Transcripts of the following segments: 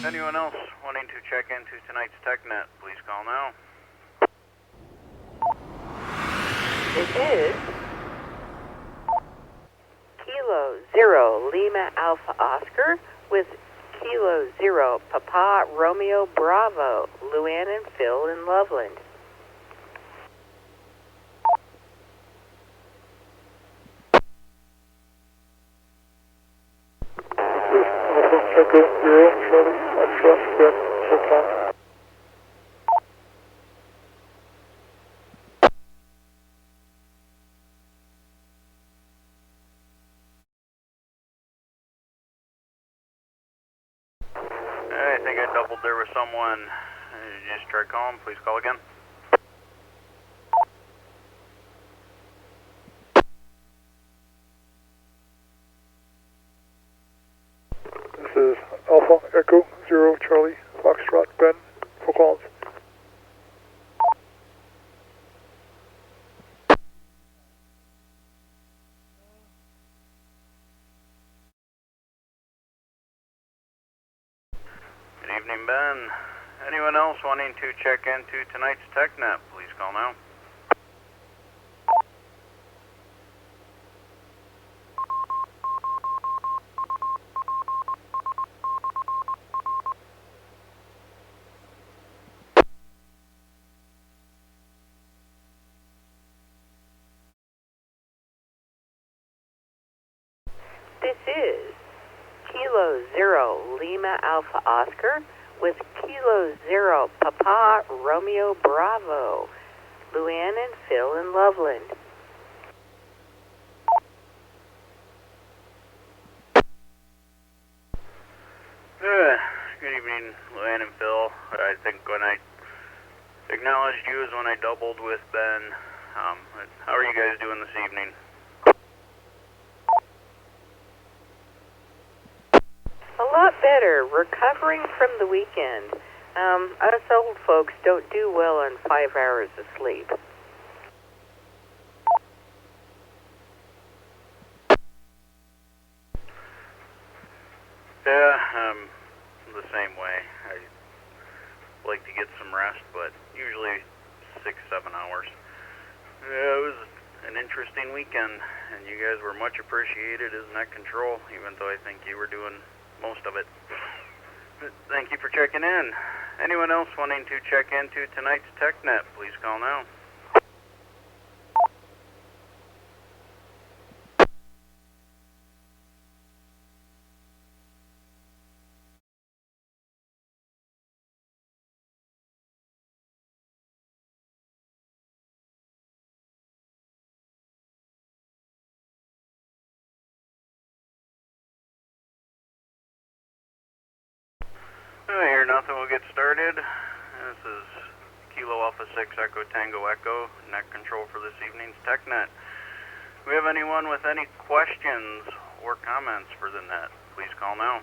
Anyone else wanting to check into tonight's Tech Net, please call now. This is Kilo Zero Lima Alpha Oscar with Kilo Zero Papa Romeo Bravo, Luann and Phil in Loveland. Echo Zero Charlie Foxtrot Ben Foxtrot. I think I doubled there with someone. You just tried calling, please call again. This is Alpha Echo Zero Charlie Foxtrot Ben Foxtrot. Good evening, Ben. Anyone else wanting to check into tonight's Tech Net, please call now. This is Kilo Zero Lima Alpha Oscar with Kilo Zero Papa Romeo Bravo, Luann and Phil in Loveland. Good evening, Luann and Phil. I think when I acknowledged you is when I doubled with Ben. How are you guys doing this evening? A lot better, recovering from the weekend. Us old folks don't do well on 5 hours of sleep. Yeah, the same way. I like to get some rest, but usually 6-7 hours. Yeah, it was an interesting weekend, and you guys were much appreciated as net control, even though I think you were doing most of it. But thank you for checking in. Anyone else wanting to check into tonight's Tech Net, please call now. I hear nothing, we'll get started. This is Kilo Alpha 6 Echo Tango Echo, net control for this evening's Tech Net. Do we have anyone with any questions or comments for the net? Please call now.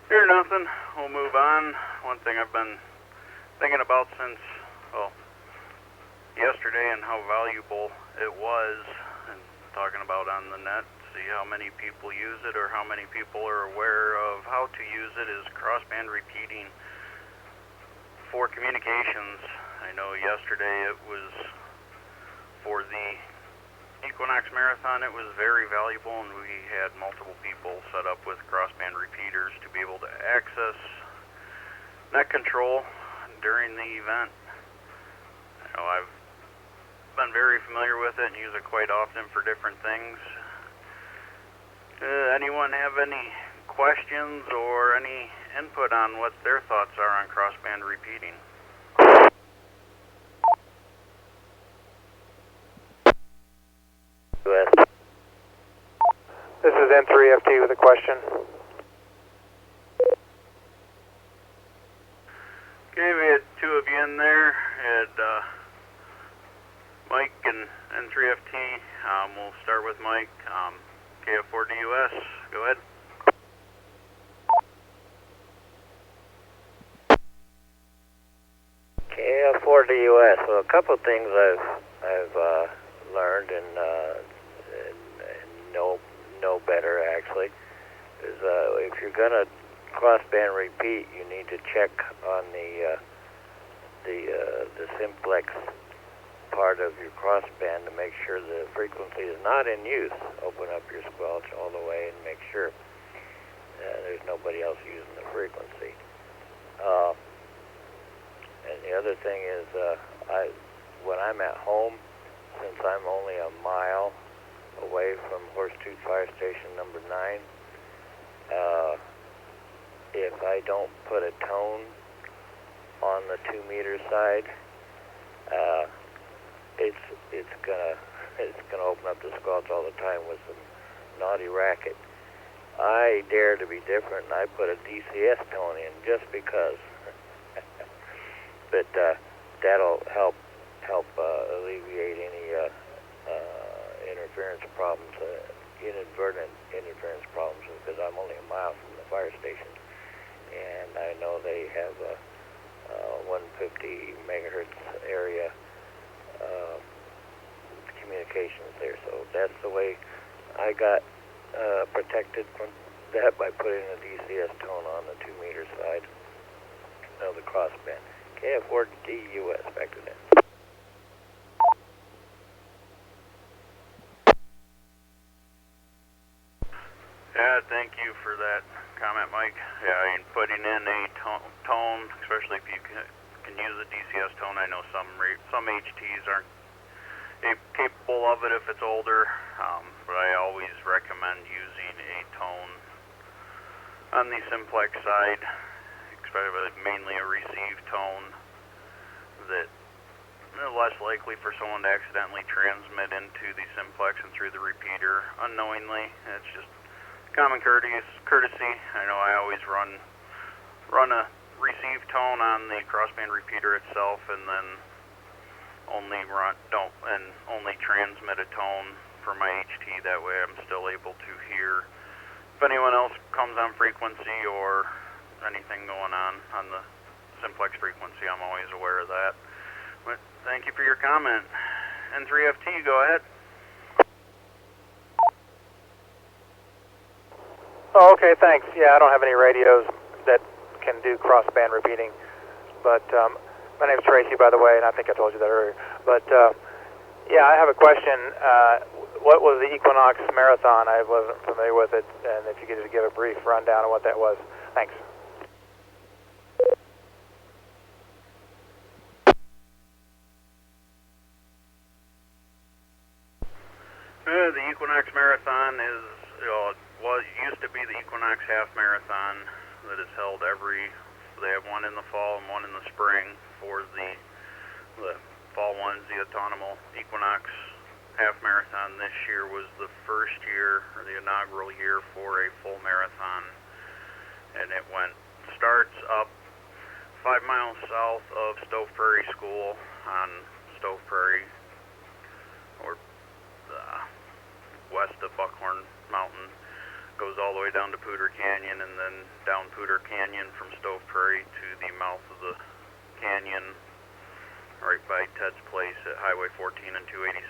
Hear nothing, we'll move on. One thing I've been thinking about since, well, yesterday and how valuable it was, and talking about on the net, see how many people use it or how many people are aware of how to use it, is crossband repeating for communications. I know yesterday it was for the Equinox Marathon, it was very valuable, and we had multiple people set up with crossband repeaters to be able to access net control during the event. I know I've been very familiar with it and use it quite often for different things. Anyone have any questions or any input on what their thoughts are on crossband repeating? is N3FT with a question. Okay, we had two of you in there. We had Mike and N3FT. We'll start with Mike. KF4DUS, go ahead. KF4DUS. Well, a couple of things I've learned and know better actually is if you're gonna crossband repeat, you need to check on the simplex part of your crossband to make sure the frequency is not in use. Open up your squelch all the way and make sure there's nobody else using the frequency. And the other thing is, when I'm at home, since I'm only a mile away from Horsetooth Fire Station number 9, if I don't put a tone on the 2-meter side, it's gonna open up the squelch all the time with some naughty racket. I dare to be different, and I put a DCS tone in just because. But that'll help alleviate any interference problems, inadvertent interference problems, because I'm only a mile from the fire station, and I know they have a 150 megahertz area communications there. So that's the way I got protected from that, by putting a DCS tone on the 2-meter side of the crossband. KF4DUS, back to that. Yeah, thank you for that comment, Mike. Yeah, I mean, putting in a tone, especially if you can use a DCS tone. I know some HTs aren't capable of it if it's older, but I always recommend using a tone on the simplex side, especially mainly a receive tone, that less likely for someone to accidentally transmit into the simplex and through the repeater unknowingly. It's just common courtesy. I know I always run a receive tone on the crossband repeater itself, and then only transmit a tone for my HT. That way I'm still able to hear if anyone else comes on frequency or anything going on the simplex frequency. I'm always aware of that. But thank you for your comment. N3FT, go ahead. Oh, okay, thanks. Yeah, I don't have any radios that can do crossband repeating, but my name's Tracy, by the way, and I think I told you that earlier. But yeah, I have a question. What was the Equinox Marathon? I wasn't familiar with it, and if you could just give a brief rundown of what that was. Thanks. The Equinox Marathon is, used to be the Equinox Half Marathon that is held they have one in the fall and one in the spring. For the fall one's the autonomous Equinox Half Marathon. This year was the first year, or the inaugural year, for a full marathon, and it starts up 5 miles south of Stove Prairie School on Stove Prairie, or west of Buckhorn Mountain, goes all the way down to Poudre Canyon, and then down Poudre Canyon from Stove Prairie to the mouth of the canyon, right by Ted's place at Highway 14 and 287.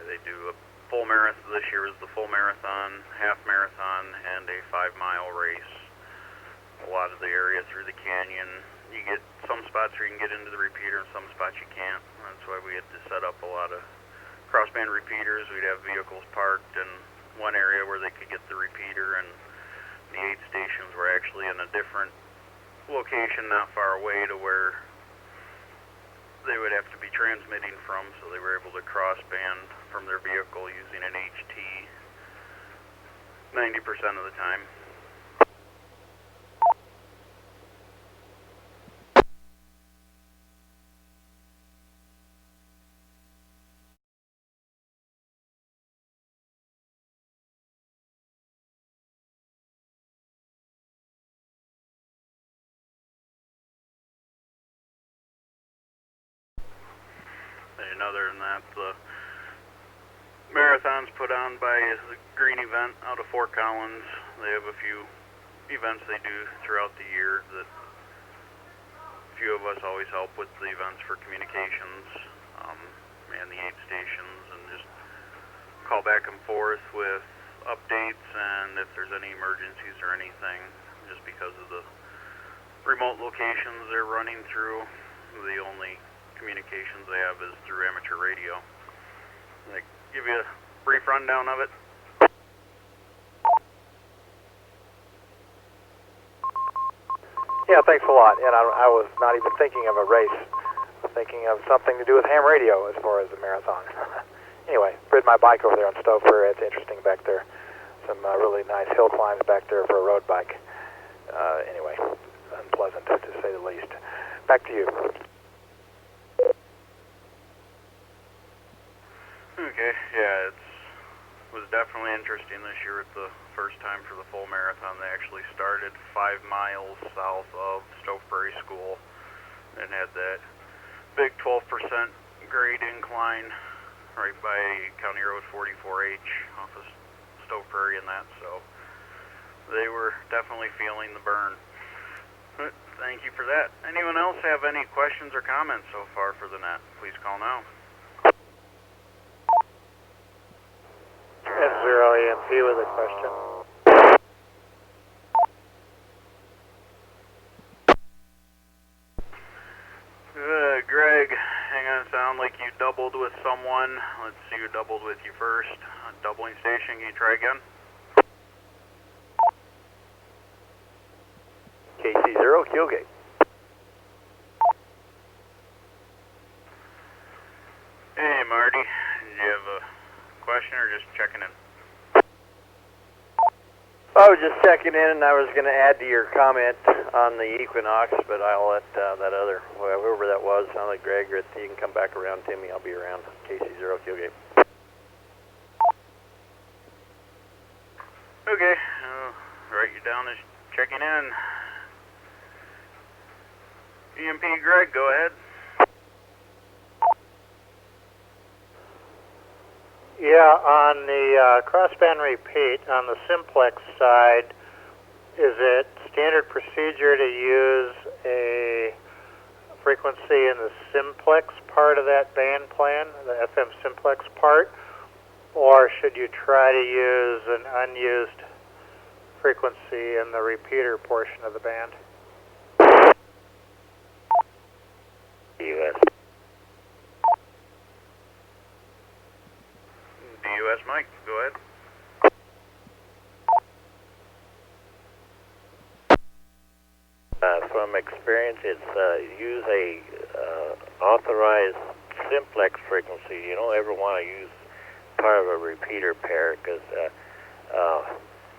They do a full marathon. This year is the full marathon, half marathon, and a 5-mile race. A lot of the area through the canyon, you get some spots where you can get into the repeater and some spots you can't. That's why we had to set up a lot of crossband repeaters. We'd have vehicles parked in one area where they could get the repeater, and the aid stations were actually in a different location not far away to where they would have to be transmitting from, so they were able to crossband from their vehicle using an HT 90% of the time. other than that, the marathon's put on by the Green Event out of Fort Collins. They have a few events they do throughout the year that a few of us always help with the events for communications, and the aid stations, and just call back and forth with updates and if there's any emergencies or anything, just because of the remote locations they're running through. The only communications they have is through amateur radio. They give you a brief rundown of it. Yeah, thanks a lot. And I was not even thinking of a race. I was thinking of something to do with ham radio as far as the marathon. Anyway, rid my bike over there on Stove Prairie. It's interesting back there. Some really nice hill climbs back there for a road bike. Anyway, unpleasant to say the least. Back to you. Okay, yeah, it was definitely interesting this year. It's the first time for the full marathon. They actually started 5 miles south of Stove Prairie School and had that big 12% grade incline right by County Road 44H off of Stove Prairie and that, so they were definitely feeling the burn. But thank you for that. Anyone else have any questions or comments so far for the net? Please call now. F0EMP with a question. Greg, hang on, sound like you doubled with someone. Let's see who doubled with you first. Doubling station, can you try again? KC0, Keelgate. Hey, Marty, do you have a question or just checking in? I was just checking in, and I was going to add to your comment on the Equinox, but I'll let that other, whoever that was, sound like Greg, or you can come back around, Timmy. I'll be around. KC0, Keelgate. Okay, I'll write you down as checking in. EMP Greg, go ahead. Yeah, on the crossband repeat, on the simplex side, is it standard procedure to use a frequency in the simplex part of that band plan, the FM simplex part, or should you try to use an unused frequency in the repeater portion of the band? US. DUS Mike, go ahead. From experience, it's use a authorized simplex frequency. You don't ever want to use part of a repeater pair because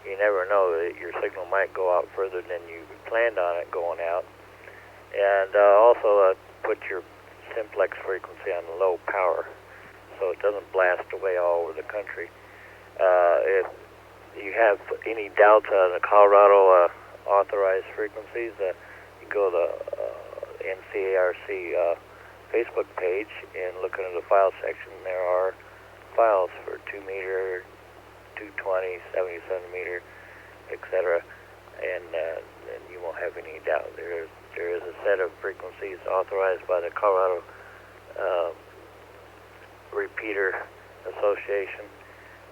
you never know that your signal might go out further than you planned on it going out. And also put your simplex frequency on low power so it doesn't blast away all over the country. If you have any doubts on the Colorado authorized frequencies, you go to the NCARC Facebook page and look into the file section. There are files for 2 meter, 220, 70 centimeter, etc. And you won't have any doubt. There is a set of frequencies authorized by the Colorado Repeater Association.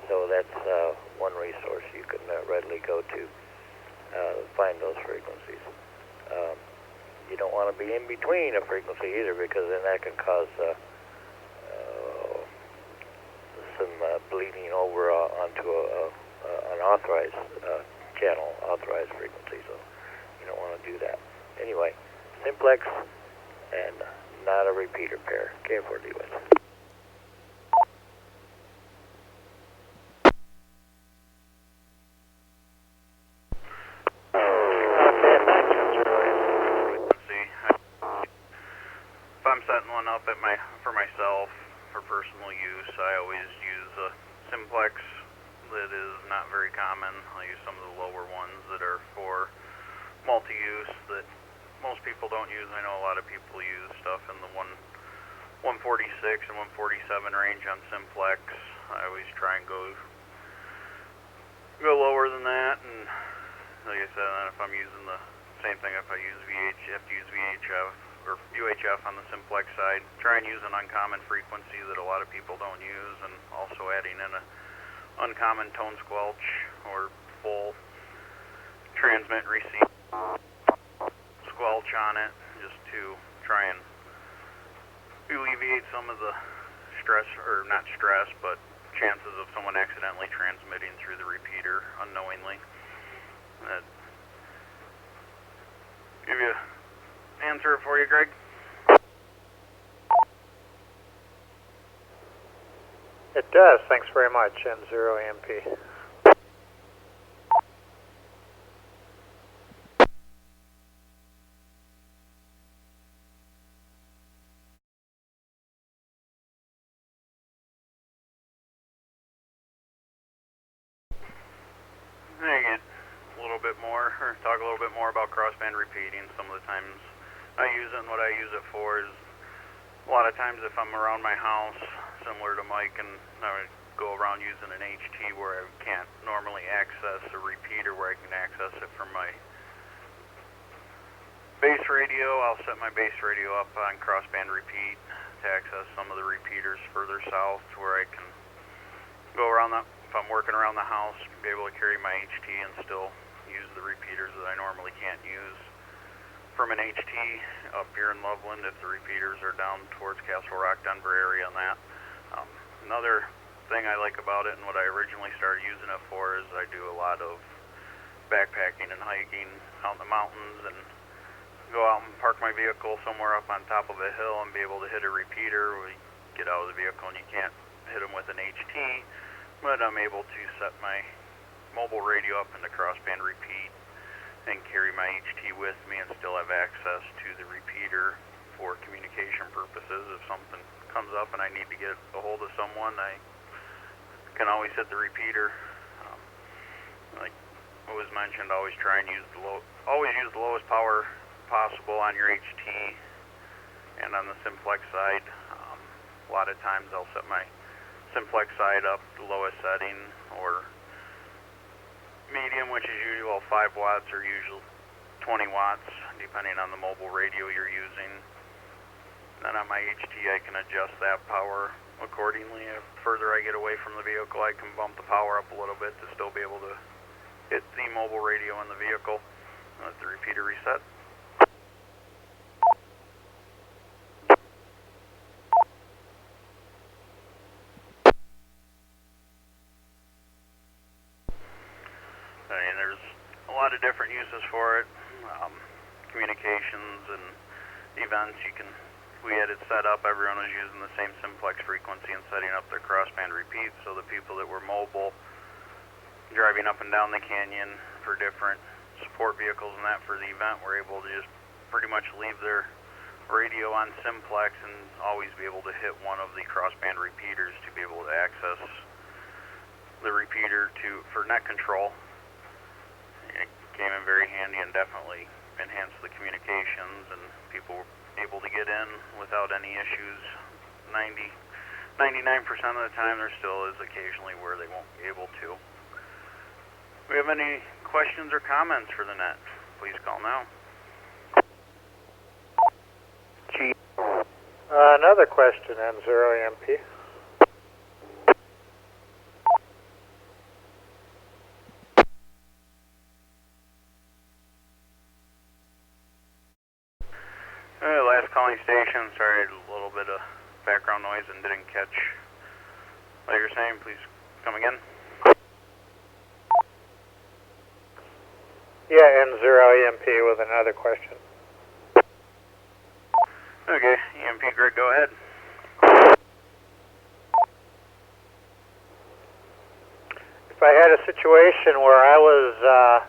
So that's one resource you can readily go to find those frequencies. You don't want to be in between a frequency either, because then that can cause some bleeding over onto an authorized channel, authorized frequency. So you don't want to do that. Anyway, simplex and not a repeater pair. K4DUS. If I'm setting one up for myself for personal use, I always use a simplex that is not very common. I use some of the lower ones that are for multi-use that most people don't use. I know a lot of people use stuff in the 1 146 and 147 range on simplex. I always try and go lower than that, and like I said, if I'm using the same thing, if I use have to use VHF or UHF on the simplex side, try and use an uncommon frequency that a lot of people don't use, and also adding in a uncommon tone squelch or full transmit receive squelch on it, just to try and alleviate some of the stress, or not stress, but chances of someone accidentally transmitting through the repeater unknowingly. That give you an answer for you, Greg? It does. Thanks very much, N0EMP. Talk a little bit more about crossband repeating. Some of the times I use it, and what I use it for is a lot of times if I'm around my house, similar to Mike, and I would go around using an HT where I can't normally access a repeater, where I can access it from my base radio. I'll set my base radio up on crossband repeat to access some of the repeaters further south, where I can go around the, if I'm working around the house, be able to carry my HT and still use the repeaters that I normally can't use from an HT up here in Loveland if the repeaters are down towards Castle Rock, Denver area on that. Another thing I like about it, and what I originally started using it for, is I do a lot of backpacking and hiking out in the mountains, and go out and park my vehicle somewhere up on top of a hill and be able to hit a repeater. We get out of the vehicle and you can't hit them with an HT, but I'm able to set my mobile radio up into crossband repeat and carry my HT with me and still have access to the repeater for communication purposes. If something comes up and I need to get a hold of someone, I can always hit the repeater. Like what was mentioned, always try and use the lowest power possible on your HT, and on the simplex side, a lot of times I'll set my simplex side up the lowest setting, or medium, which is usual 5 watts, or usually 20 watts, depending on the mobile radio you're using. Then on my HT, I can adjust that power accordingly. If further I get away from the vehicle, I can bump the power up a little bit to still be able to hit the mobile radio in the vehicle. Let the repeater reset. There's a lot of different uses for it. Communications and events, we had it set up, everyone was using the same simplex frequency and setting up their crossband repeats, so the people that were mobile, driving up and down the canyon for different support vehicles and that for the event, were able to just pretty much leave their radio on simplex and always be able to hit one of the crossband repeaters to be able to access the repeater for net control. It came in very handy and definitely enhanced the communications, and people were able to get in without any issues. 99% of the time, there still is occasionally where they won't be able to. If we have any questions or comments for the net, please call now. Another question, N0EMP. Last calling station, sorry, a little bit of background noise and didn't catch what you're saying. Please come again. Yeah, N0EMP with another question. Okay, EMP Greg, go ahead. If I had a situation where I was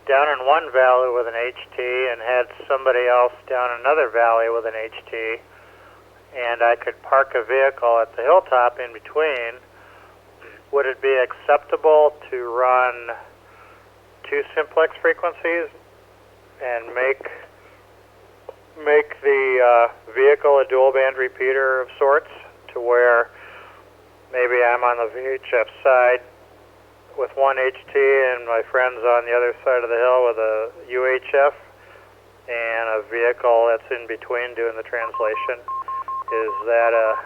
down in one valley with an HT and had somebody else down another valley with an HT, and I could park a vehicle at the hilltop in between, would it be acceptable to run 2 simplex frequencies and make make the vehicle a dual band repeater of sorts, to where maybe I'm on the VHF side with one HT and my friend's on the other side of the hill with a UHF, and a vehicle that's in between doing the translation? Is that a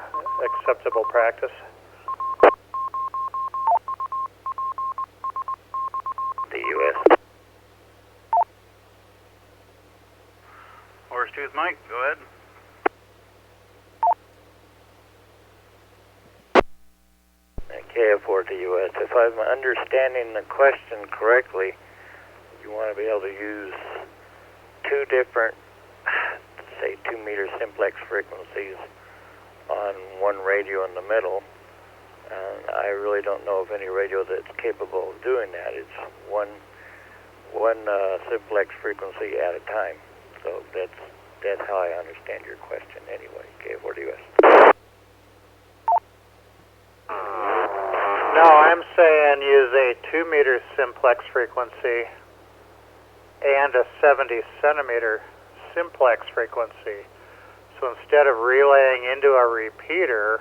acceptable practice? The U.S. Horsetooth Mike, go ahead. KF4 to U.S. If I'm understanding the question correctly, you want to be able to use two different, say, 2-meter simplex frequencies on one radio in the middle. And I really don't know of any radio that's capable of doing that. It's one simplex frequency at a time. So that's how I understand your question anyway, KF4 to U.S. No, I'm saying use a 2-meter simplex frequency and a 70 centimeter simplex frequency. So instead of relaying into a repeater,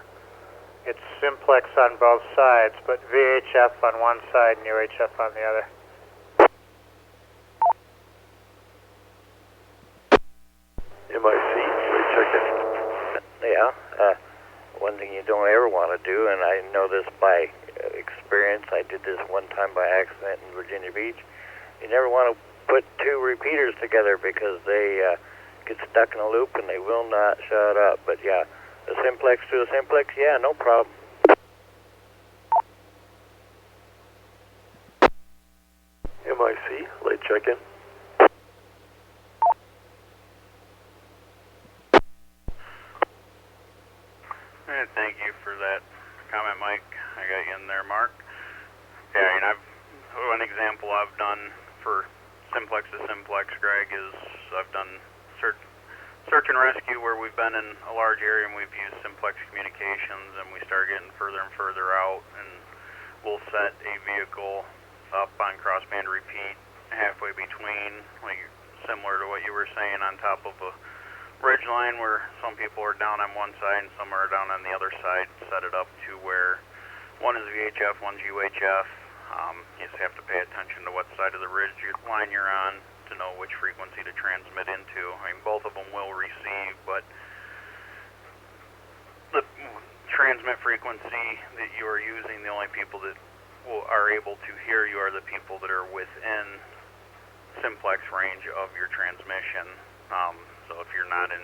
it's simplex on both sides, but VHF on one side and UHF on the other. MIC, check it. Yeah. One thing you don't ever want to do, and I know this by experience, I did this one time by accident in Virginia Beach, you never want to put two repeaters together because they get stuck in a loop and they will not shut up. But yeah, a simplex to a simplex, yeah, no problem. MIC, late check-in. Thank you for that comment, Mike. I got you in there, Mark. Yeah, one example I've done for simplex to simplex, Greg, is I've done search and rescue where we've been in a large area and we've used simplex communications, and we start getting further and further out, and we'll set a vehicle up on crossband repeat halfway between, like similar to what you were saying, on top of a ridge line where some people are down on one side and some are down on the other side. Set it up to where one is VHF, one's UHF. You just have to pay attention to what side of the ridge line you're on to know which frequency to transmit into. I mean, both of them will receive, but the transmit frequency that you are using, the only people that are able to hear you are the people that are within simplex range of your transmission. So if you're not in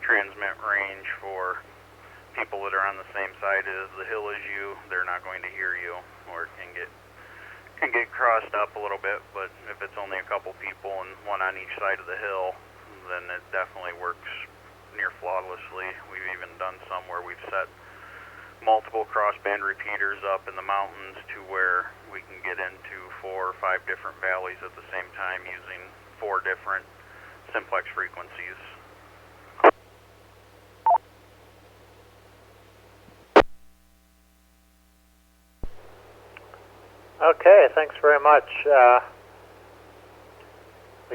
transmit range for people that are on the same side as the hill as you, they're not going to hear you, or it can get crossed up a little bit. But if it's only a couple people and one on each side of the hill, then it definitely works near flawlessly. We've even done some where we've set multiple crossband repeaters up in the mountains to where we can get into 4 or 5 different valleys at the same time using 4 different simplex frequencies. Okay, thanks very much. The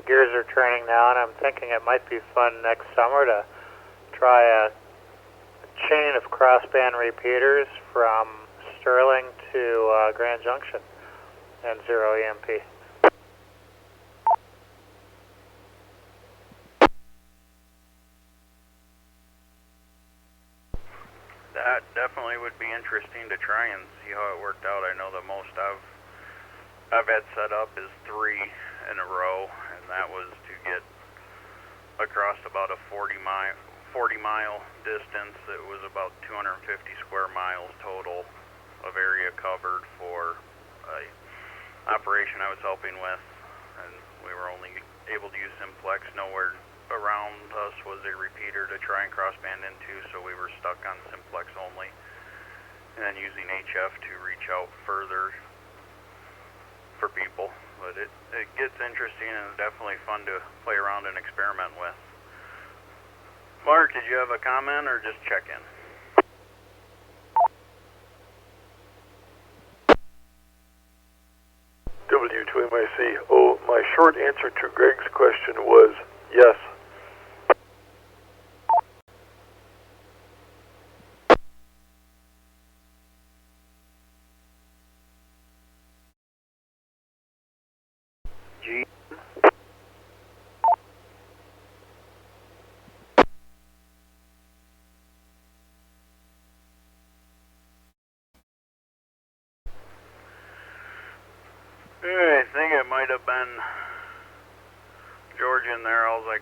gears are turning now, and I'm thinking it might be fun next summer to try a chain of crossband repeaters from Sterling to Grand Junction and 0 EMP. That definitely would be interesting to try and see how it worked out. I know the most I've had set up is 3 in a row, and that was to get across about a 40 mile distance. It was about 250 square miles total of area covered for a operation I was helping with, and we were only able to use simplex. Nowhere around us was a repeater to try and crossband into, so we were stuck on simplex only, and then using HF to reach out further for people. But it gets interesting, and it's definitely fun to play around and experiment with. Mark, did you have a comment or just check in? W2MIC. Oh, my short answer to Greg's question was yes.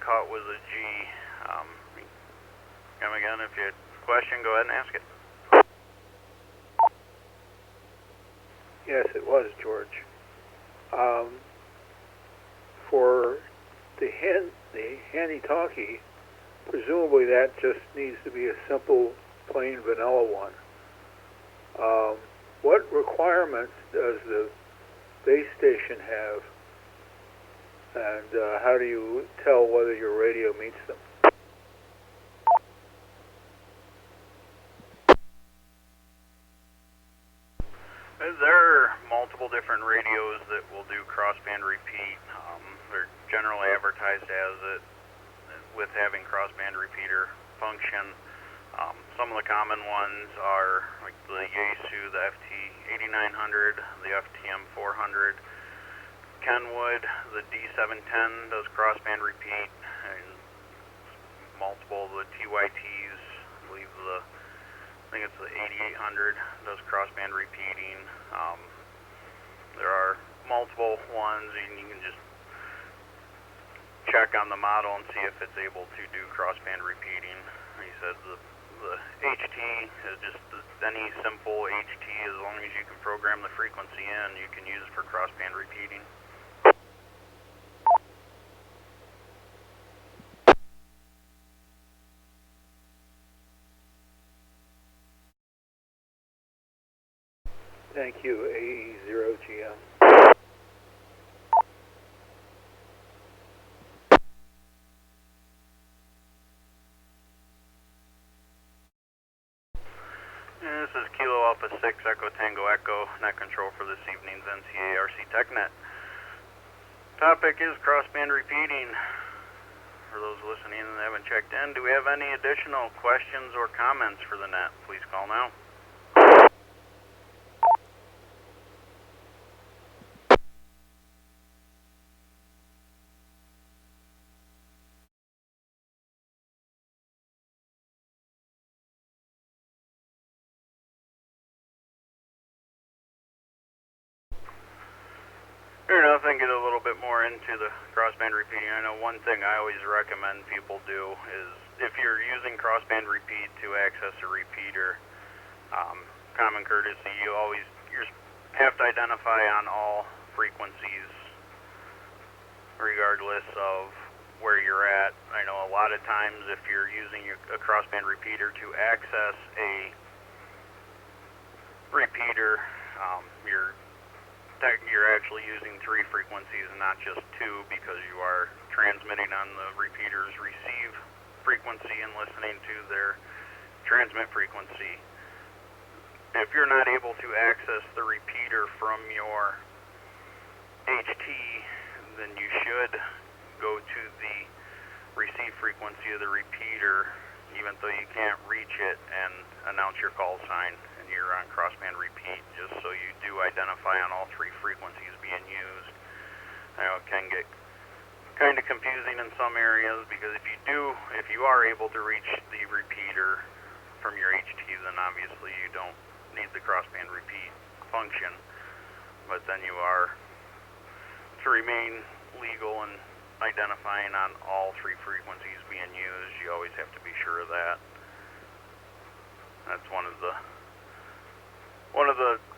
caught was a G. Come again, if you had a question, go ahead and ask it. Yes, it was, George. For the handy-talkie, presumably that just needs to be a simple, plain vanilla one. What requirements does the base station have, and how do you tell whether your radio meets them? There are multiple different radios that will do crossband repeat. They're generally advertised as it with having crossband repeater function. Some of the common ones are like the Yaesu, the FT8900, the FTM 400. Kenwood, the D710 does crossband repeat, and multiple of the TYTs, I believe I think it's the 8800 does crossband repeating. There are multiple ones, and you can just check on the model and see if it's able to do crossband repeating. He said the HT is just any simple HT, as long as you can program the frequency in, you can use it for crossband repeating. Thank you, AE0GM. And this is Kilo Alpha 6 Echo Tango Echo, net control for this evening's NCARC Tech Net. Topic is crossband repeating. For those listening that haven't checked in, do we have any additional questions or comments for the net? Please call now. Fair enough, and get a little bit more into the crossband repeating. I know one thing I always recommend people do is if you're using crossband repeat to access a repeater, common courtesy, you have to identify on all frequencies regardless of where you're at. I know a lot of times if you're using a crossband repeater to access a repeater, you're actually using 3 frequencies and not just 2, because you are transmitting on the repeater's receive frequency and listening to their transmit frequency. If you're not able to access the repeater from your HT, then you should go to the receive frequency of the repeater, even though you can't reach it, and announce your call sign, and you're on crossband repeat, just so you do identify on all 3 frequencies being used. I know it can get kind of confusing in some areas, because if you are able to reach the repeater from your HT, then obviously you don't need the crossband repeat function, but then you are to remain legal and identifying on all 3 frequencies being used. You always have to be sure of that. That's one of the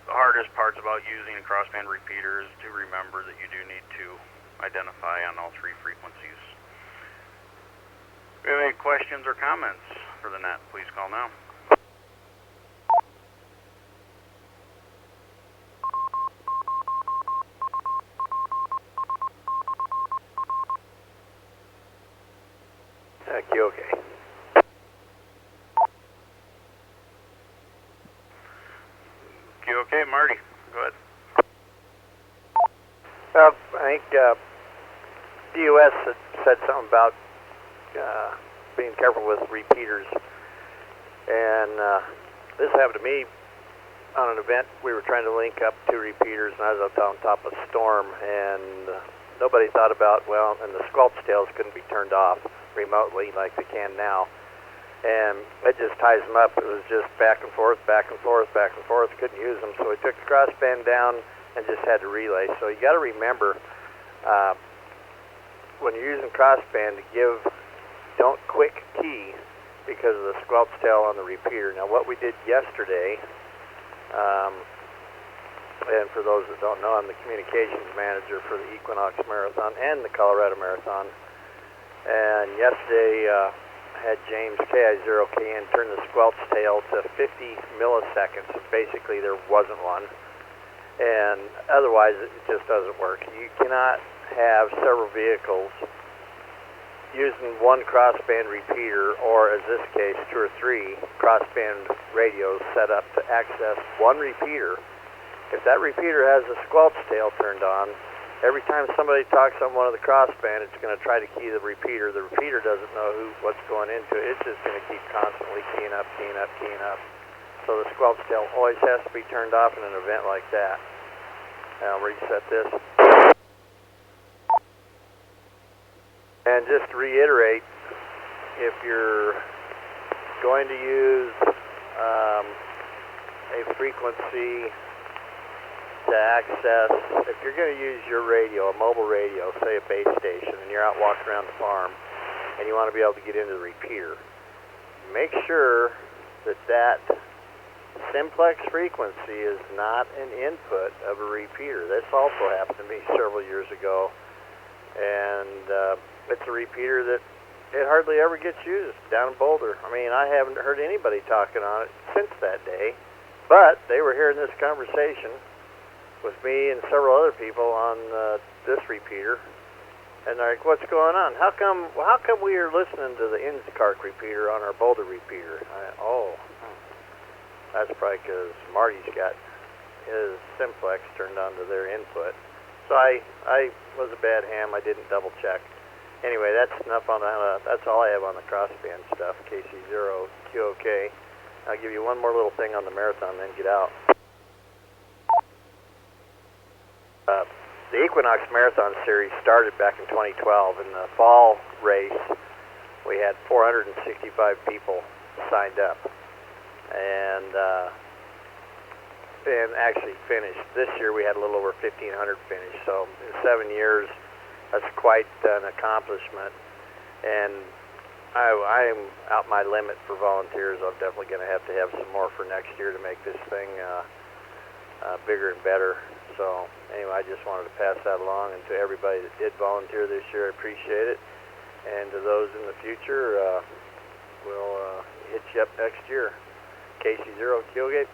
hardest parts about using a crossband repeater, is to remember that you do need to identify on all 3 frequencies. If you have any questions or comments for the net, please call now. Okay. Okay, Marty, go ahead. I think DUS had said something about being careful with repeaters, and this happened to me on an event. We were trying to link up 2 repeaters, and I was up on top of a storm, and nobody thought about, and the squelch tails couldn't be turned off remotely like they can now, and it just ties them up. It was just back and forth, back and forth, back and forth. Couldn't use them, so we took the crossband down and just had to relay. So you got to remember, when you're using crossband don't quick key because of the squelch tail on the repeater. Now what we did yesterday, and for those that don't know, I'm the communications manager for the Equinox Marathon and the Colorado Marathon. And yesterday I had James KI0KN turn the squelch tail to 50 milliseconds. Basically there wasn't one. And otherwise it just doesn't work. You cannot have several vehicles using one crossband repeater, or as this case, 2 or 3 crossband radios set up to access one repeater. If that repeater has the squelch tail turned on, every time somebody talks on one of the crossband, it's going to try to key the repeater. The repeater doesn't know what's going into it. It's just going to keep constantly keying up, keying up, keying up. So the squelch tail always has to be turned off in an event like that. Now I'll reset this. And just to reiterate, if you're going to use a frequency to access, if you're going to use your radio, a mobile radio, say a base station, and you're out walking around the farm and you want to be able to get into the repeater, make sure that simplex frequency is not an input of a repeater. This also happened to me several years ago, and it's a repeater that it hardly ever gets used down in Boulder. I mean, I haven't heard anybody talking on it since that day, but they were hearing this conversation with me and several other people on this repeater, and they're like, "What's going on? How come we are listening to the NCARC repeater on our Boulder repeater?" That's probably because Marty's got his simplex turned on to their input. So I was a bad ham. I didn't double check. Anyway, that's enough on that's all I have on the crossband stuff. KC0 QOK. I'll give you one more little thing on the marathon, then get out. The Equinox Marathon Series started back in 2012. In the fall race, we had 465 people signed up, and actually finished. This year we had a little over 1,500 finished. So in 7 years, that's quite an accomplishment. And I am out my limit for volunteers. I'm definitely going to have some more for next year to make this thing bigger and better. So anyway, I just wanted to pass that along, and to everybody that did volunteer this year, I appreciate it. And to those in the future, we'll hit you up next year. KC0 Keelgate.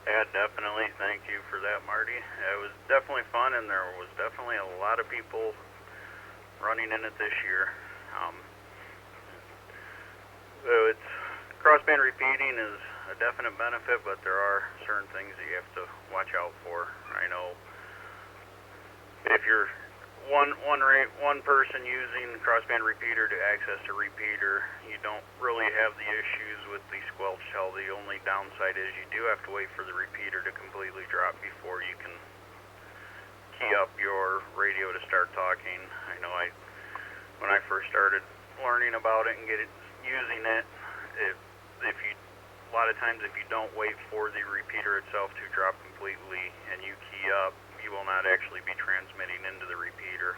Yeah, definitely. Thank you for that, Marty. It was definitely fun, and there was definitely a lot of people running in it this year. So it's crossband repeating is a definite benefit, but there are certain things that you have to watch out for. I know if you're one person using crossband repeater to access a repeater, you don't really have the issues with the squelch tail. The only downside is you do have to wait for the repeater to completely drop before you can key up your radio to start talking. I know when I first started learning about it and using it, a lot of times if you don't wait for the repeater itself to drop completely and you key up, you will not actually be transmitting into the repeater.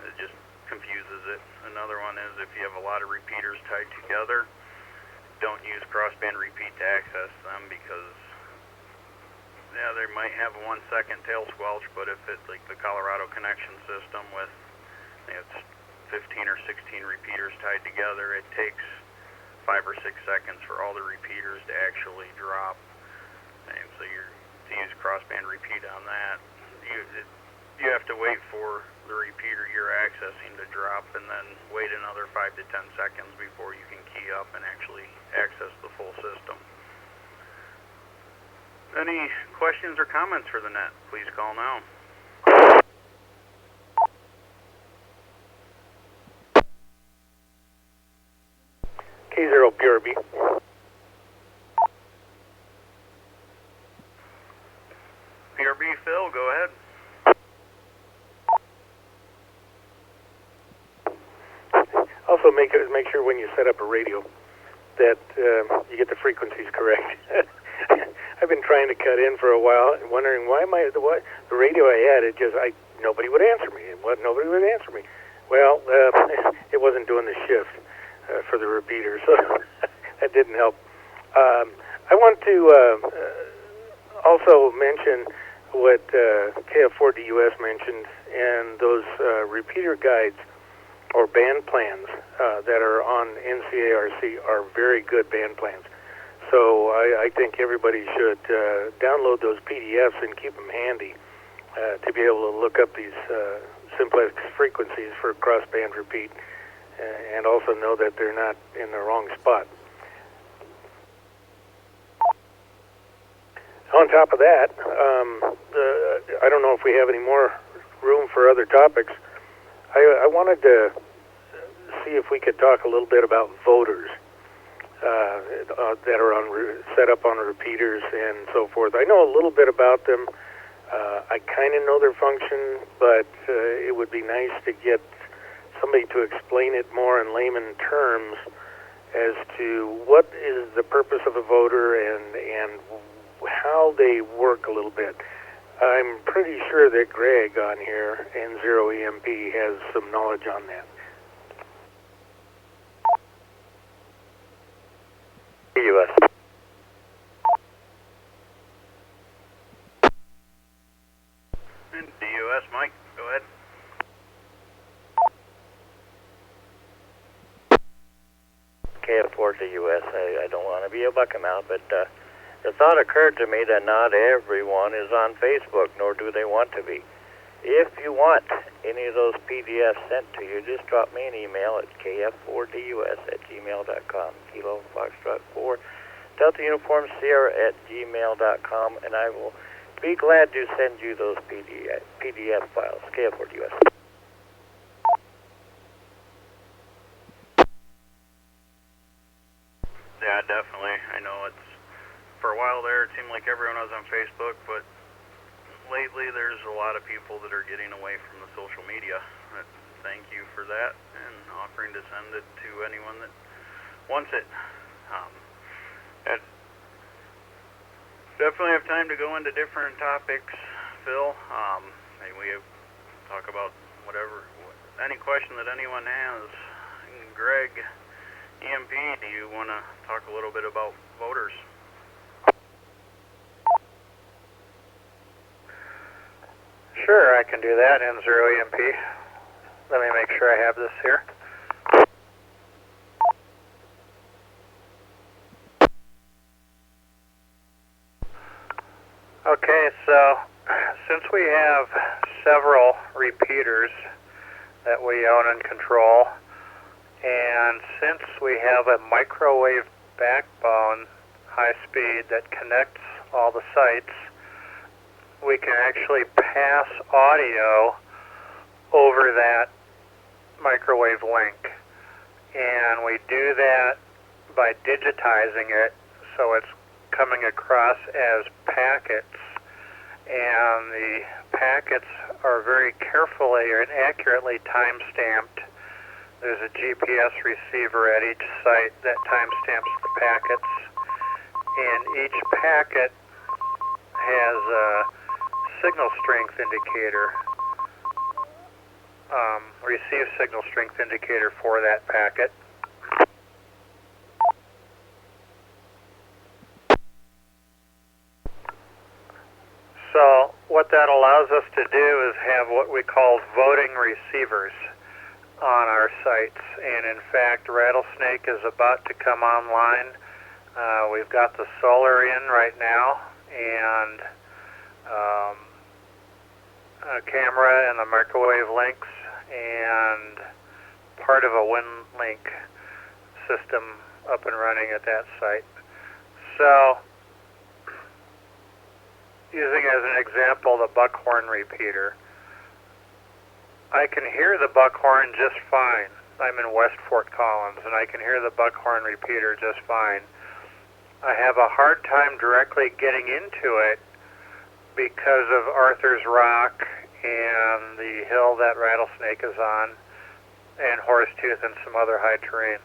It just confuses it. Another one is if you have a lot of repeaters tied together, don't use crossband repeat to access them, because they might have a 1 second tail squelch, but if it's like the Colorado connection system with it's 15 or 16 repeaters tied together, it takes 5 or 6 seconds for all the repeaters to actually drop. And so to use crossband repeat on that, you have to wait for the repeater you're accessing to drop, and then wait another 5 to 10 seconds before you can key up and actually access the full system. Any questions or comments for the net? Please call now. K0 PRB. PRB Phil, go ahead. Also, make sure when you set up a radio that you get the frequencies correct. I've been trying to cut in for a while and wondering why the radio I had, nobody would answer me. Nobody would answer me. Well, it wasn't doing the shift for the repeater, so that didn't help. I want to also mention what KF4DUS mentioned, and those repeater guides or band plans that are on NCARC are very good band plans. So I think everybody should download those PDFs and keep them handy to be able to look up these simplex frequencies for crossband repeat, and also know that they're not in the wrong spot. On top of that, I don't know if we have any more room for other topics. I wanted to see if we could talk a little bit about voters that are set up on repeaters and so forth. I know a little bit about them. I kind of know their function, but it would be nice to get somebody to explain it more in layman terms as to what is the purpose of a voter and how they work a little bit. I'm pretty sure that Greg on here, N0EMP, has some knowledge on that. US. And DUS, Mike, go ahead. KF4DUS. I don't want to be a buckamout, but the thought occurred to me that not everyone is on Facebook, nor do they want to be. If you want any of those PDFs sent to you, just drop me an email at kf4dus@gmail.com, Kilo Foxtrot 4, Delta Uniform Sierra @gmail.com, and I will be glad to send you those PDF files. KF4DUS. Yeah, definitely. I know for a while there, it seemed like everyone was on Facebook, but lately there's a lot of people that are getting away from the social media. Thank you for that, and offering to send it to anyone that wants it. And definitely have time to go into different topics, Phil. Maybe we talk about any question that anyone has. Greg, EMP, do you want to talk a little bit about voters? Sure, I can do that, N0EMP. Let me make sure I have this here. Okay, so since we have several repeaters that we own and control, and since we have a microwave backbone, high speed, that connects all the sites, we can actually pass audio over that microwave link. And we do that by digitizing it so it's coming across as packets. And the packets are very carefully and accurately time-stamped. There's a GPS receiver at each site that time-stamps the packets. And each packet has a signal strength indicator, receive signal strength indicator for that packet. So what that allows us to do is have what we call voting receivers on our sites. And in fact, Rattlesnake is about to come online. We've got the solar in right now, and a camera and the microwave links, and part of a WinLink system up and running at that site. So, using as an example the buckhorn repeater, I can hear the buckhorn just fine. I'm in West Fort Collins, and I can hear the buckhorn repeater just fine. I have a hard time directly getting into it because of Arthur's Rock and the hill that Rattlesnake is on, and Horsetooth and some other high terrain.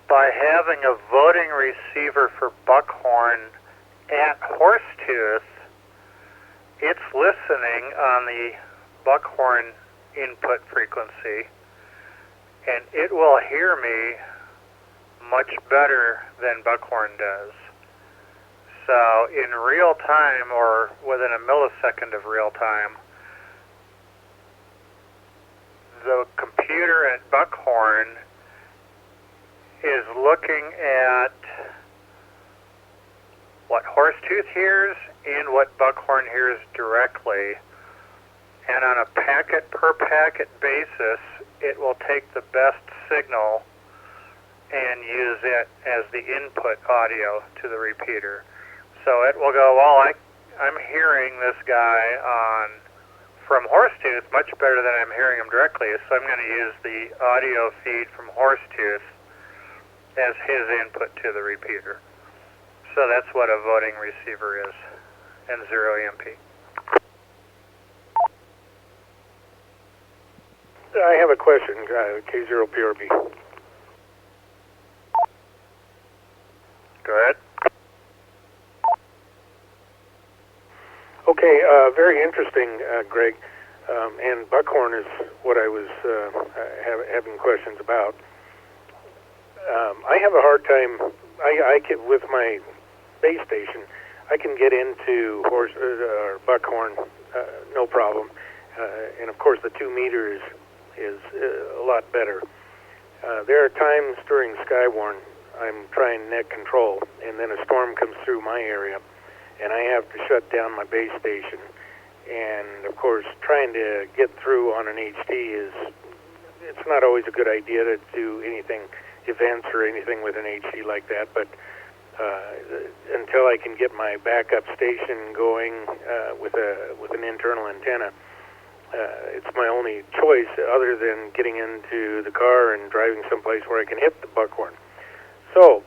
By having a voting receiver for buckhorn at Horsetooth, it's listening on the buckhorn input frequency, and it will hear me much better than buckhorn does. So in real time, or within a millisecond of real time, the computer at buckhorn is looking at what Horsetooth hears and what buckhorn hears directly, and on a packet per packet basis, it will take the best signal and use it as the input audio to the repeater. So it will go, well, I'm hearing this guy from Horsetooth much better than I'm hearing him directly, so I'm going to use the audio feed from Horsetooth as his input to the repeater. So that's what a voting receiver is, and 0EMP. I have a question, K0PRB. Go ahead. Okay, very interesting, Greg. And buckhorn is what I was having questions about. I have a hard time. I can, with my base station, I can get into buckhorn, no problem. And of course, the 2 meters is a lot better. There are times during Skywarn I'm trying net control, and then a storm comes through my area, and I have to shut down my base station. And of course, trying to get through on an HT it's not always a good idea to do anything, events or anything with an HT like that, but until I can get my backup station going with an internal antenna, it's my only choice other than getting into the car and driving someplace where I can hit the buckhorn. So,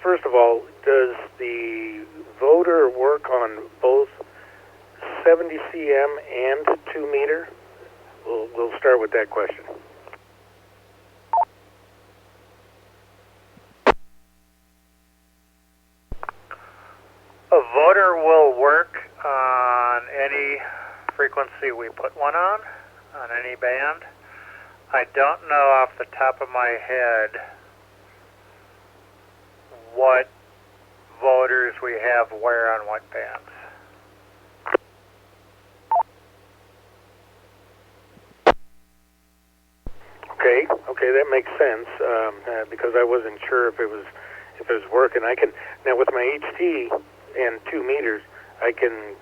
first of all, does the voter work on both 70 cm and 2 meter? We'll start with that question. A voter will work on any frequency we put one on any band. I don't know off the top of my head what voters we have where on what bands. Okay, that makes sense because I wasn't sure if it was working. I can now with my HT and 2 meters, I can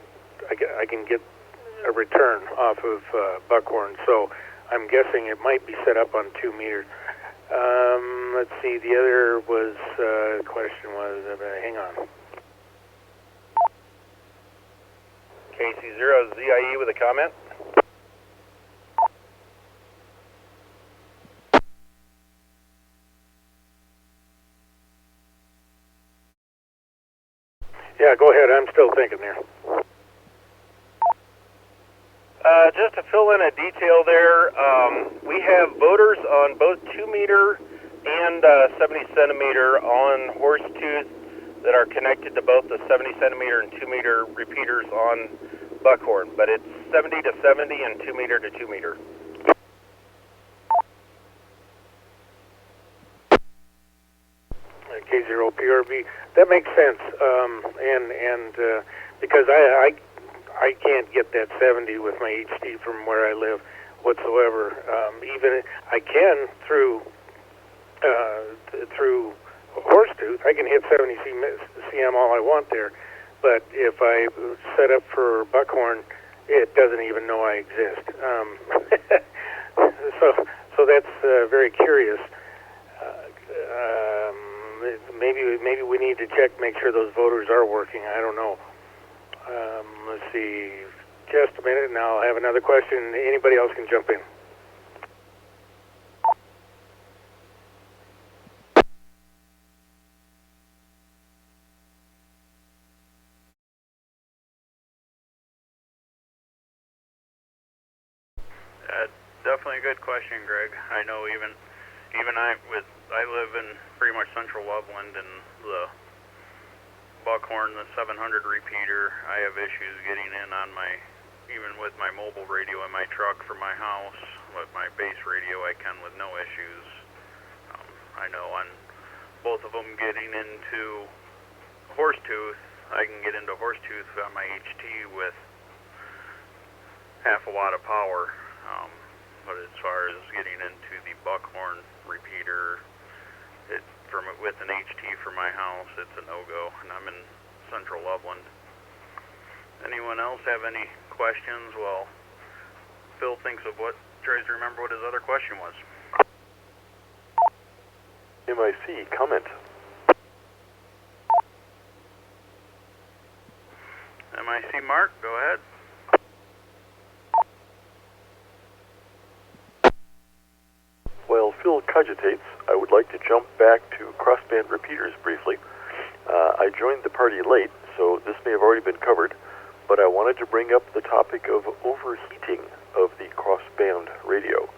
get a return off of buckhorn. So I'm guessing it might be set up on 2 meters. Let's see. The other question was hang on. KC0ZIE with a comment. Yeah, go ahead. I'm still thinking there. Just to fill in a detail there, we have voters on both 2 meter and 70 centimeter on Horsetooth that are connected to both the 70 centimeter and 2 meter repeaters on buckhorn, but it's 70 to 70 and 2 meter to 2 meter. K0PRB. That makes sense, and because I can't get that 70 with my HT from where I live whatsoever. Even I can through Horsetooth, I can hit 70 cm all I want there, but if I set up for buckhorn, it doesn't even know I exist. So that's very curious. Maybe we need to make sure those voters are working. I don't know. Let's see. Just a minute, and I'll have another question. Anybody else can jump in. definitely a good question, Greg. I know even I live in pretty much central Loveland, and the Buckhorn, the 700 repeater, I have issues getting in on even with my mobile radio in my truck for my house. With my base radio, I can with no issues. I know on both of them getting into Horsetooth, I can get into Horsetooth on my HT with half a watt of power. But as far as getting into the Buckhorn repeater, with an HT for my house, it's a no-go, and I'm in central Loveland. Anyone else have any questions? Well, Phil thinks of tries to remember what his other question was. MIC, comment. MIC Mark, go ahead. While Phil cogitates, I would like to jump back to crossband repeaters briefly. I joined the party late, so this may have already been covered, but I wanted to bring up the topic of overheating of the crossband radio.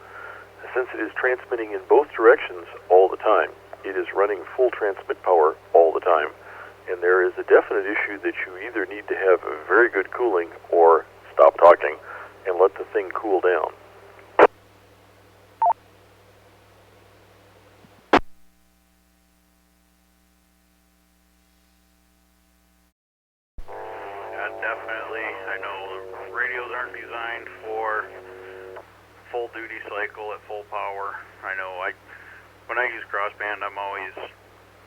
Since it is transmitting in both directions all the time, it is running full transmit power all the time, and there is a definite issue that you either need to have very good cooling or stop talking and let the thing cool down. Definitely. I know radios aren't designed for full duty cycle at full power. I know when I use crossband, I'm always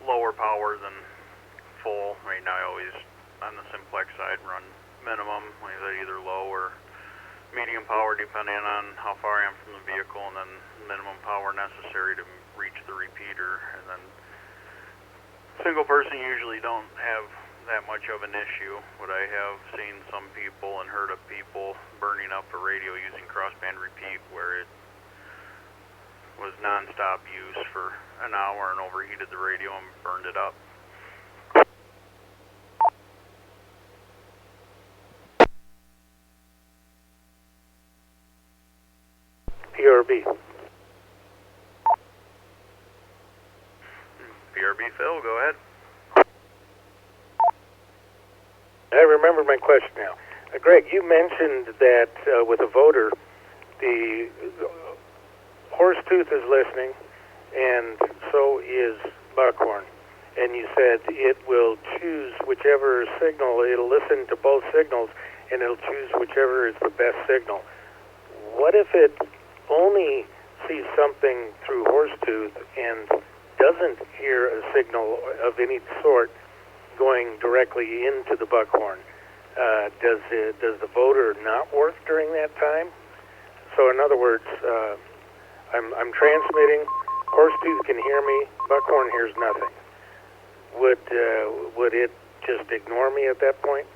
lower power than full. I mean, I always, on the simplex side, run minimum, like I said, either low or medium power, depending on how far I am from the vehicle, and then minimum power necessary to reach the repeater. And then single person usually don't have that much of an issue, but I have seen some people and heard of people burning up a radio using crossband repeat where it was non-stop use for an hour and overheated the radio and burned it up. PRB. PRB Phil, go ahead. I remember my question now. Greg, you mentioned that with a voter, the Horsetooth is listening, and so is Buckhorn. And you said it will choose whichever signal, it'll listen to both signals, and it'll choose whichever is the best signal. What if it only sees something through Horsetooth and doesn't hear a signal of any sort going directly into the Buckhorn? Does the voter not work during that time? So in other words, I'm transmitting, Horsetooth can hear me, Buckhorn hears nothing. Would it just ignore me at that point?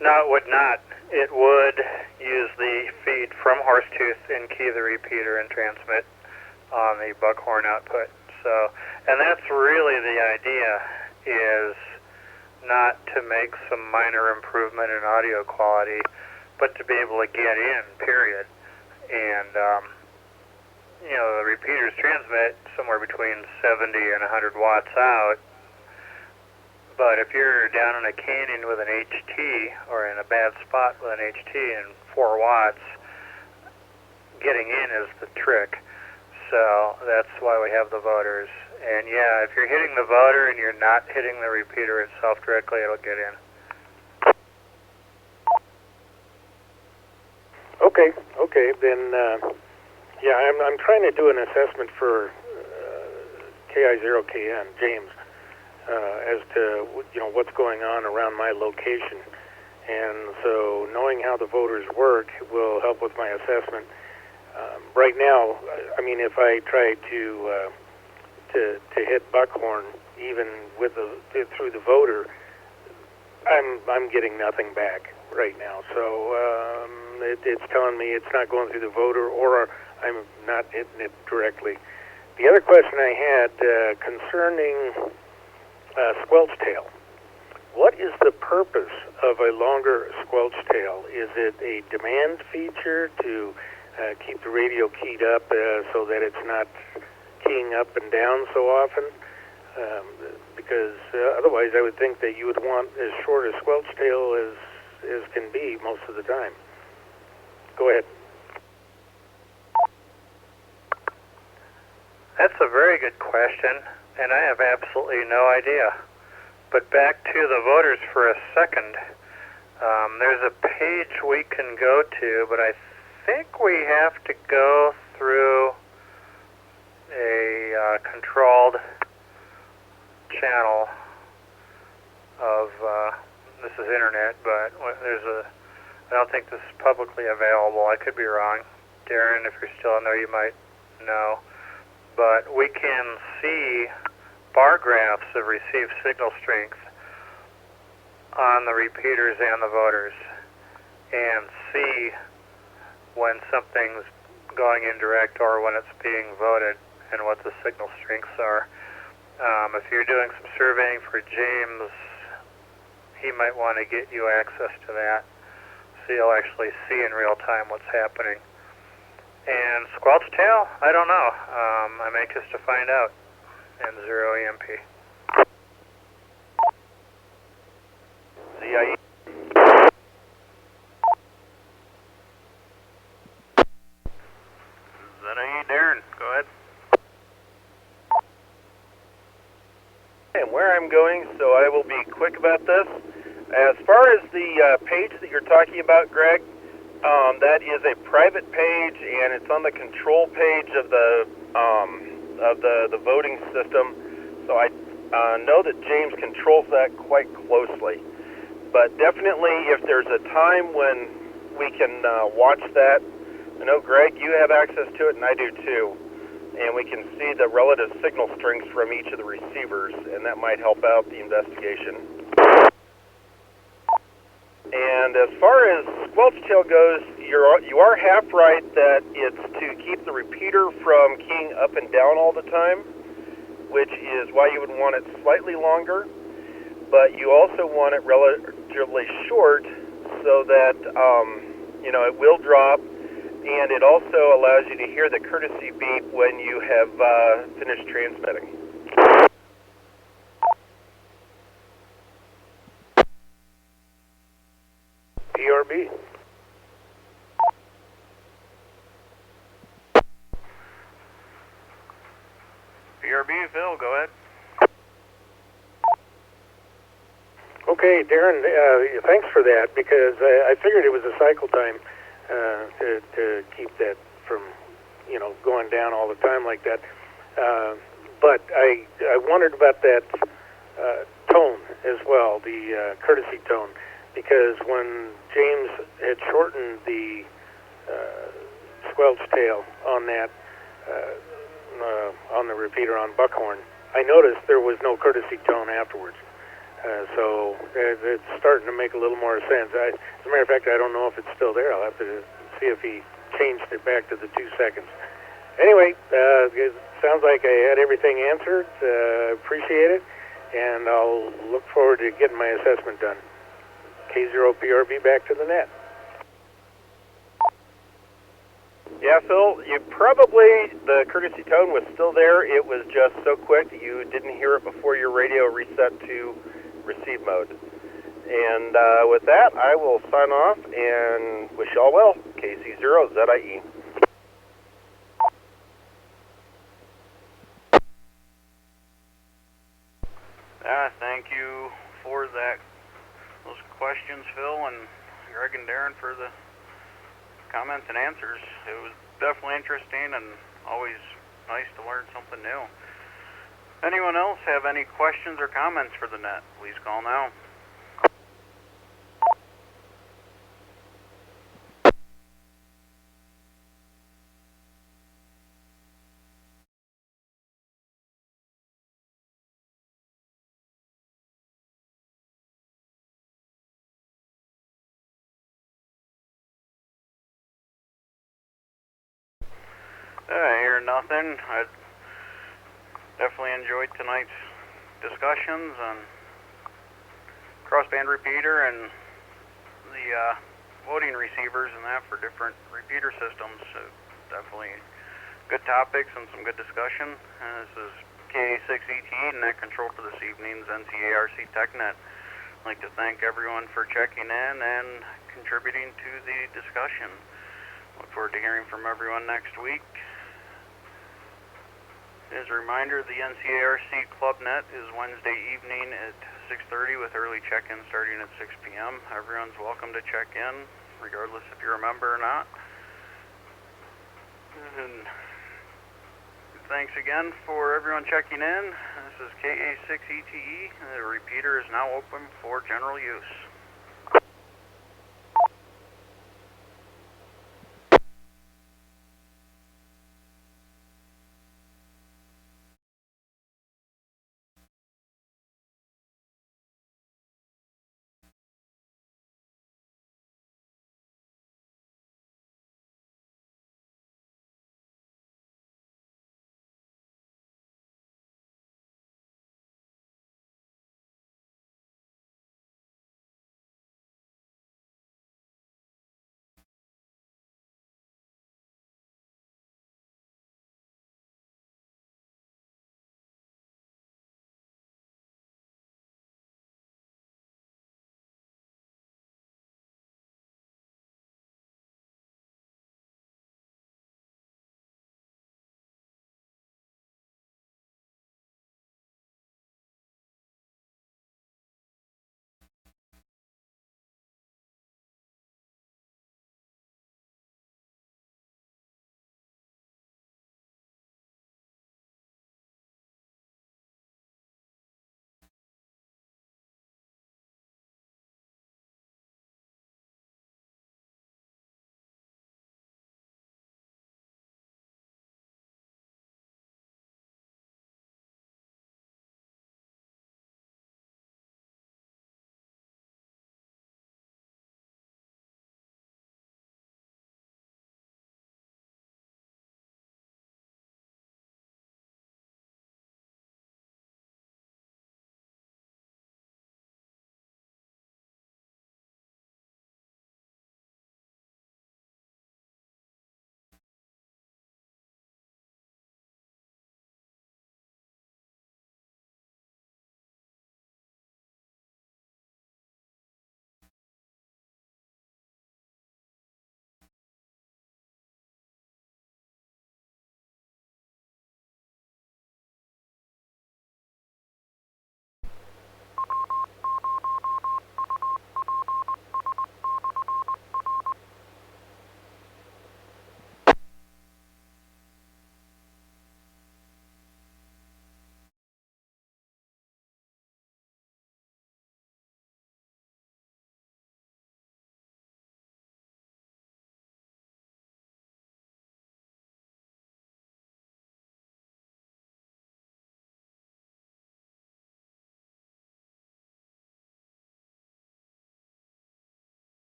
No, it would not. It would use the feed from Horsetooth and key the repeater and transmit on the Buckhorn output. So, and that's really the idea, is not to make some minor improvement in audio quality, but to be able to get in, period. And, the repeaters transmit somewhere between 70 and 100 watts out, but if you're down in a canyon with an HT or in a bad spot with an HT and 4 watts, getting in is the trick. So that's why we have the voters. And yeah, if you're hitting the voter and you're not hitting the repeater itself directly, it'll get in. Okay, then, I'm trying to do an assessment for KI0KN, James, as to, what's going on around my location. And so knowing how the voters work will help with my assessment. Right now, I mean, if I try to hit Buckhorn, even with through the voter, I'm getting nothing back right now. So it's telling me it's not going through the voter, or I'm not hitting it directly. The other question I had concerning squelch tail what is the purpose of a longer squelch tail? Is it a demand feature to keep the radio keyed up so that it's not keying up and down so often? Because otherwise I would think that you would want as short a squelch tail as can be most of the time. Go ahead. That's a very good question, and I have absolutely no idea. But back to the voters for a second. There's a page we can go to, but I think we have to go through a controlled channel of, this is internet, but I don't think this is publicly available. I could be wrong. Darren, if you're still in there, you might know. But we can see bar graphs of received signal strength on the repeaters and the voters, and see when something's going indirect or when it's being voted and what the signal strengths are. If you're doing some surveying for James, he might want to get you access to that so you'll actually see in real time what's happening. And squelch tail? I don't know. I'm anxious to find out. And 0 EMP. ZIE. ZIE, Darren, go ahead. And where I'm going, so I will be quick about this. As far as the page that you're talking about, Greg, that is a private page, and it's on the control page of the voting system. So I know that James controls that quite closely. But definitely, if there's a time when we can watch that, I know Greg, you have access to it, and I do too. And we can see the relative signal strengths from each of the receivers, and that might help out the investigation. And as far as squelch tail goes, you are half right that it's to keep the repeater from keying up and down all the time, which is why you would want it slightly longer. But you also want it relatively short so that it will drop, and it also allows you to hear the courtesy beep when you have finished transmitting. PRB. PRB, Phil, go ahead. Okay, Darren, thanks for that, because I figured it was a cycle time to keep that from, going down all the time like that. But I wondered about that tone as well, the courtesy tone, because when James had shortened the squelch tail on that, on the repeater on Buckhorn, I noticed there was no courtesy tone afterwards. So it's starting to make a little more sense. As a matter of fact, I don't know if it's still there. I'll have to see if he changed it back to the 2 seconds. Anyway, it sounds like I had everything answered. Appreciate it, and I'll look forward to getting my assessment done. K0 PRB back to the net. Yeah, Phil, the courtesy tone was still there. It was just so quick that you didn't hear it before your radio reset to receive mode. And with that, I will sign off and wish y'all well. KC0 ZIE. Thank you for those questions, Phil, and Greg and Darren for the comments and answers. It was definitely interesting and always nice to learn something new. Anyone else have any questions or comments for the net? Please call now. I hear nothing. I definitely enjoyed tonight's discussions, and crossband repeater and the voting receivers and that for different repeater systems. So definitely good topics and some good discussion. This is KA6ETE Net Control for this evening's NCARC Tech Net. I'd like to thank everyone for checking in and contributing to the discussion. Look forward to hearing from everyone next week. As a reminder, the NCARC Club Net is Wednesday evening at 6:30 with early check-in starting at 6 p.m. Everyone's welcome to check in, regardless if you're a member or not. And thanks again for everyone checking in. This is KA6ETE. The repeater is now open for general use.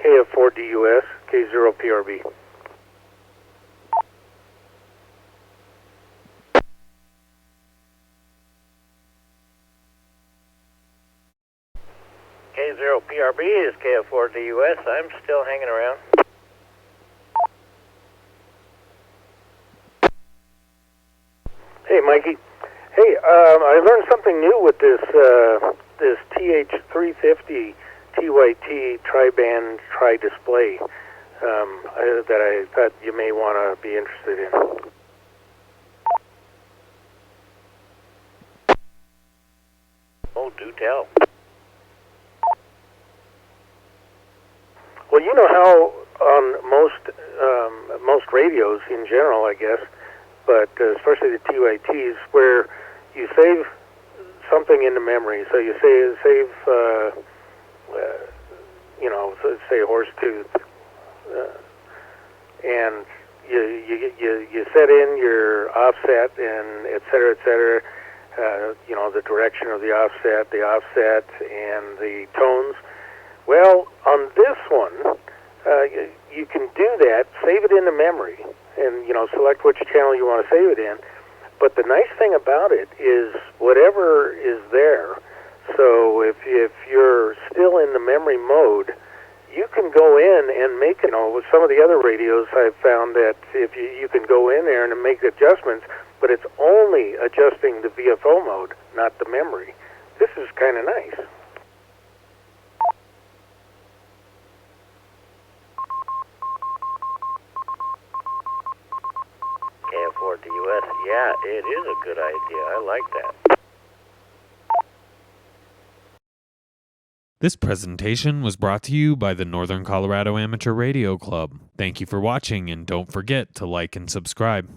KF4DUS, K0PRB. K0PRB is KF4DUS. I'm still hanging around. Hey, Mikey. Hey, I learned something new with this TH350 TYT tri-band tri-display that I thought you may want to be interested in. Oh, do tell. Well, you know how on most radios in general, I guess, but especially the TYTs, where you save something into memory. So you save say Horsetooth, and you set in your offset and et cetera, the direction of the offset, and the tones. Well, on this one, you can do that, save it into memory, and select which channel you want to save it in. But the nice thing about it is whatever is there. So if you're still in the memory mode, you can go in and make with some of the other radios I've found that if you can go in there and make adjustments, but it's only adjusting the VFO mode, not the memory. This is kind of nice. KF4DUS, yeah, it is a good idea. I like that. This presentation was brought to you by the Northern Colorado Amateur Radio Club. Thank you for watching, and don't forget to like and subscribe.